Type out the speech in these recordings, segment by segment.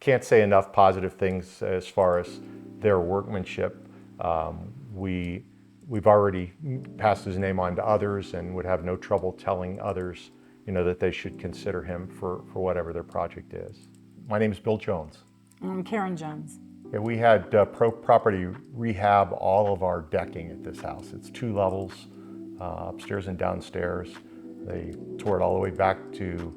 Can't say enough positive things as far as their workmanship. We've already passed his name on to others and would have no trouble telling others, that they should consider him for whatever their project is. My name is Bill Jones. I'm Karen Jones. Yeah, we had property rehab all of our decking at this house. It's 2 levels, upstairs and downstairs. They tore it all the way back to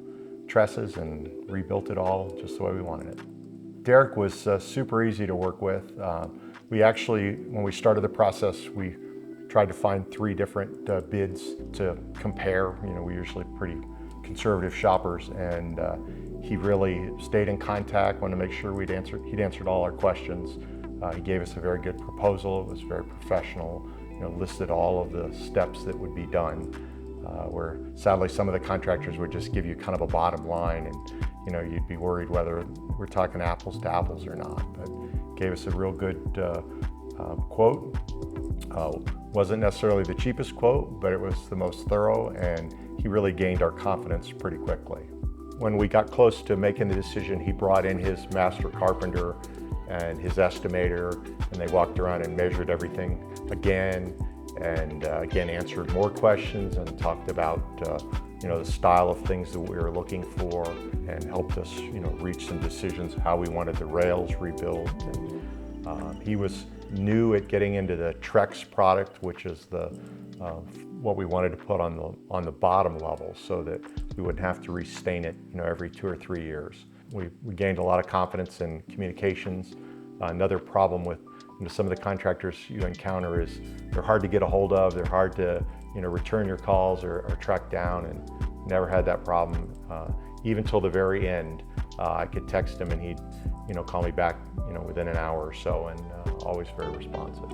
trusses and rebuilt it all just the way we wanted it. Derek was super easy to work with. We actually, when we started the process, we tried to find 3 different bids to compare. We're usually pretty conservative shoppers, and he really stayed in contact, wanted to make sure he'd answered all our questions. He gave us a very good proposal. It was very professional, listed all of the steps that would be done, where sadly some of the contractors would just give you kind of a bottom line, and you'd be worried whether we're talking apples to apples or not. But gave us a real good quote. Wasn't necessarily the cheapest quote, but it was the most thorough, and he really gained our confidence pretty quickly. When we got close to making the decision, he brought in his master carpenter and his estimator, and they walked around and measured everything again, and again answered more questions and talked about the style of things that we were looking for, and helped us reach some decisions how we wanted the rails rebuilt. And he was new at getting into the Trex product, which is the what we wanted to put on the bottom level, so that we wouldn't have to restain it every 2 or 3 years. We gained a lot of confidence in communications. Another problem with some of the contractors you encounter is they're hard to get a hold of. They're hard to return your calls or track down, and never had that problem. Even till the very end, I could text him and he'd call me back within an hour or so, and always very responsive.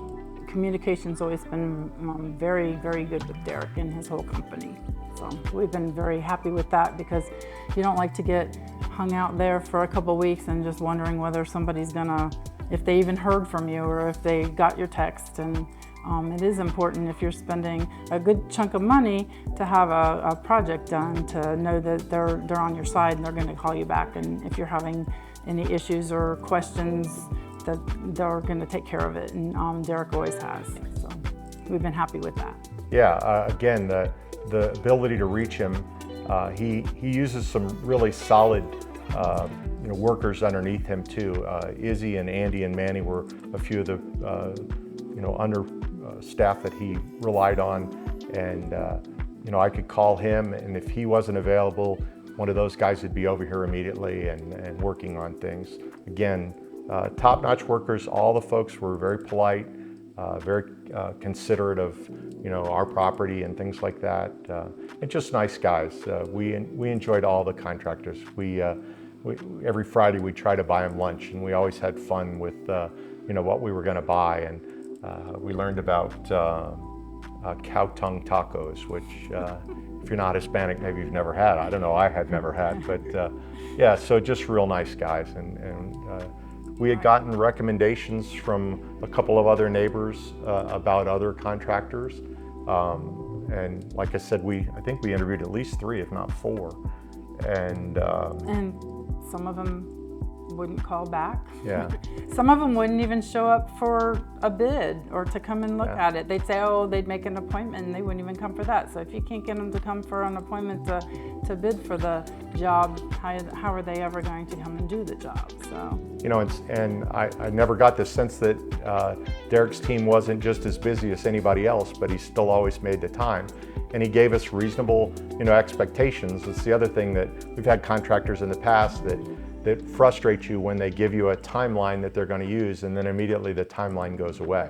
Communication's always been very, very good with Derek and his whole company. So we've been very happy with that, because you don't like to get hung out there for a couple weeks and just wondering whether somebody's if they even heard from you or if they got your text. And it is important, if you're spending a good chunk of money, to have a project done, to know that they're on your side and they're going to call you back. And if you're having any issues or questions, that they're going to take care of it, and Derek always has. So we've been happy with that. Yeah, again, the ability to reach him, he uses some really solid workers underneath him too. Izzy and Andy and Manny were a few of the under staff that he relied on, and I could call him, and if he wasn't available, one of those guys would be over here immediately and working on things. Again, top-notch workers. All the folks were very polite, very considerate of our property and things like that, and just nice guys. We enjoyed all the contractors. We every Friday we try to buy them lunch, and we always had fun with what we were going to buy. And we learned about cow tongue tacos, which if you're not Hispanic, maybe you've never had. I don't know, I had never had, but yeah, so just real nice guys. And we had gotten recommendations from a couple of other neighbors about other contractors. And like I said, I think we interviewed at least 3, if not 4. And some of them wouldn't call back. Yeah. Some of them wouldn't even show up for a bid or to come and look at it. They'd say, they'd make an appointment, and they wouldn't even come for that. So if you can't get them to come for an appointment to bid for the job, how are they ever going to come and do the job? So and I never got the sense that Derek's team wasn't just as busy as anybody else, but he still always made the time, and he gave us reasonable expectations. It's the other thing that we've had contractors in the past that frustrate you when they give you a timeline that they're going to use, and then immediately the timeline goes away.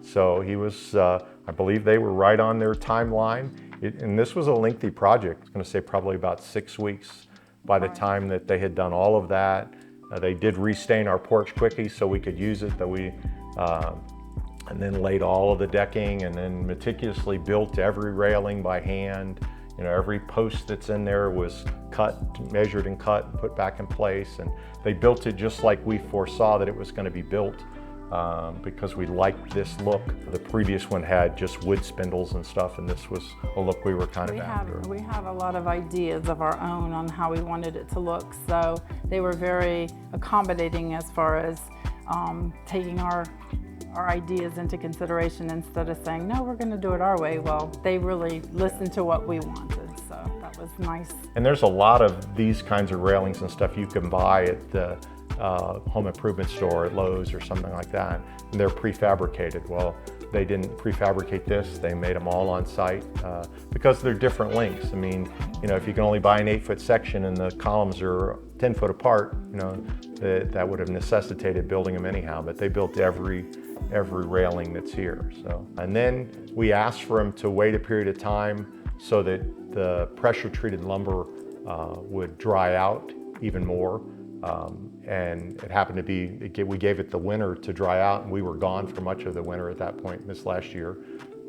So he was, I believe they were right on their timeline. And this was a lengthy project. I was going to say probably about 6 weeks by the time that they had done all of that. They did restain our porch quickie so we could use it, and then laid all of the decking, and then meticulously built every railing by hand. Every post that's in there was measured and cut and put back in place, and they built it just like we foresaw that it was going to be built. because we liked this look. The previous one had just wood spindles and stuff, and this was a look we were kind of after. We have a lot of ideas of our own on how we wanted it to look, so they were very accommodating as far as taking our ideas into consideration instead of saying, no, we're going to do it our way. Well, they really listened to what we wanted, so that was nice. And there's a lot of these kinds of railings and stuff you can buy at the home improvement store at Lowe's or something like that, and they're prefabricated. Well, they didn't prefabricate this, they made them all on site because they're different lengths. I mean, you know, if you can only buy an 8-foot section and the columns are 10 foot apart, you know, that would have necessitated building them anyhow, but they built every railing that's here. So, and then we asked for them to wait a period of time so that the pressure treated lumber would dry out even more. And it happened to be, we gave it the winter to dry out, and we were gone for much of the winter at that point this last year.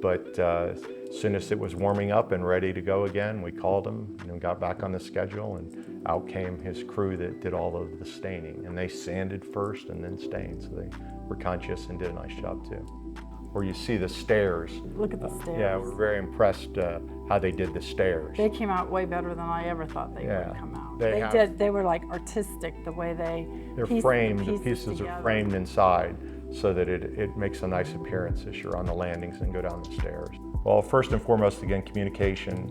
But as soon as it was warming up and ready to go again, we called him and got back on the schedule, and out came his crew that did all of the staining. And they sanded first and then stained, so they were conscious and did a nice job too. Where you see the stairs. Look at the stairs. Yeah, we're very impressed how they did the stairs. They came out way better than I ever thought they would come out. They were like artistic the way they're framed. The pieces are framed inside so that it makes a nice appearance as you're on the landings and go down the stairs. Well, first and foremost, again, communication,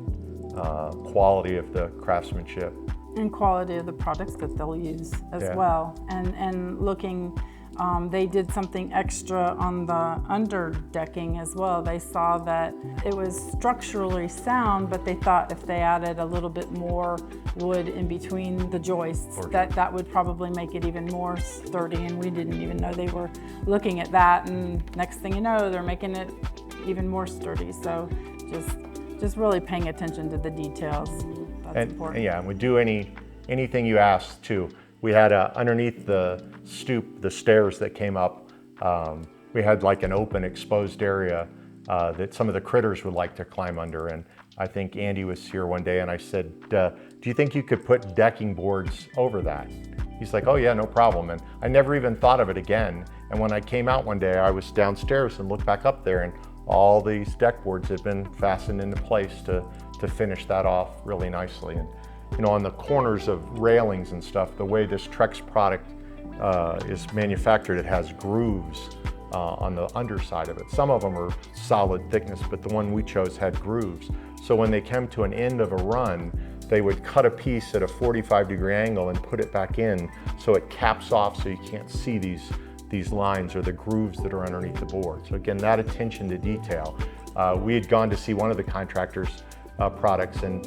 quality of the craftsmanship. And quality of the products that they'll use as well. And looking, they did something extra on the underdecking as well. They saw that it was structurally sound, but they thought if they added a little bit more wood in between the joists, that would probably make it even more sturdy, and we didn't even know they were looking at that, and next thing you know, they're making it even more sturdy. So just really paying attention to the details. That's important. Yeah, and we do anything you ask too. We had underneath the stoop, the stairs that came up, we had like an open exposed area that some of the critters would like to climb under. And I think Andy was here one day and I said, do you think you could put decking boards over that? He's like, oh yeah, no problem. And I never even thought of it again. And when I came out one day, I was downstairs and looked back up there, and all these deck boards had been fastened into place to finish that off really nicely. And you know, on the corners of railings and stuff, the way this Trex product is manufactured, it has grooves on the underside of it. Some of them are solid thickness, but the one we chose had grooves. So when they came to an end of a run, they would cut a piece at a 45-degree angle and put it back in so it caps off so you can't see these lines or the grooves that are underneath the board. So again, that attention to detail. We had gone to see one of the contractors' products, and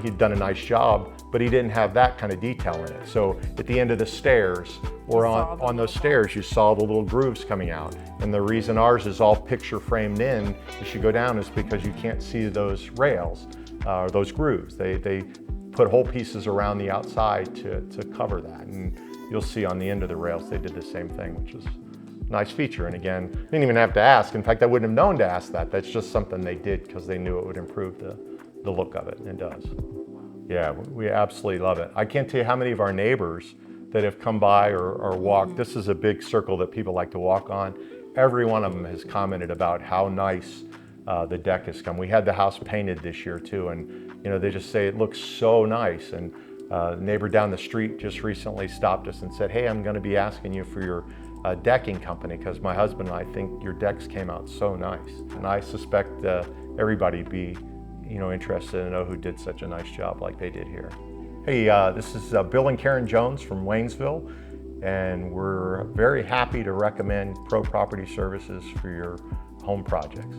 he'd done a nice job, but he didn't have that kind of detail in it. So at the end of the stairs, or on those stairs, you saw the little grooves coming out. And the reason ours is all picture framed in as you go down is because you can't see those rails, or those grooves. They put whole pieces around the outside to cover that. And you'll see on the end of the rails, they did the same thing, which is a nice feature. And again, didn't even have to ask. In fact, I wouldn't have known to ask that. That's just something they did because they knew it would improve the look of it, and it does. Yeah, we absolutely love it. I can't tell you how many of our neighbors that have come by or walked. This is a big circle that people like to walk on. Every one of them has commented about how nice the deck has come. We had the house painted this year too, and you know, they just say it looks so nice. And the neighbor down the street just recently stopped us and said, hey, I'm going to be asking you for your decking company because my husband and I think your decks came out so nice. And I suspect everybody'd be interested to know who did such a nice job like they did here. Hey, this is Bill and Karen Jones from Waynesville, and we're very happy to recommend Pro Property Services for your home projects.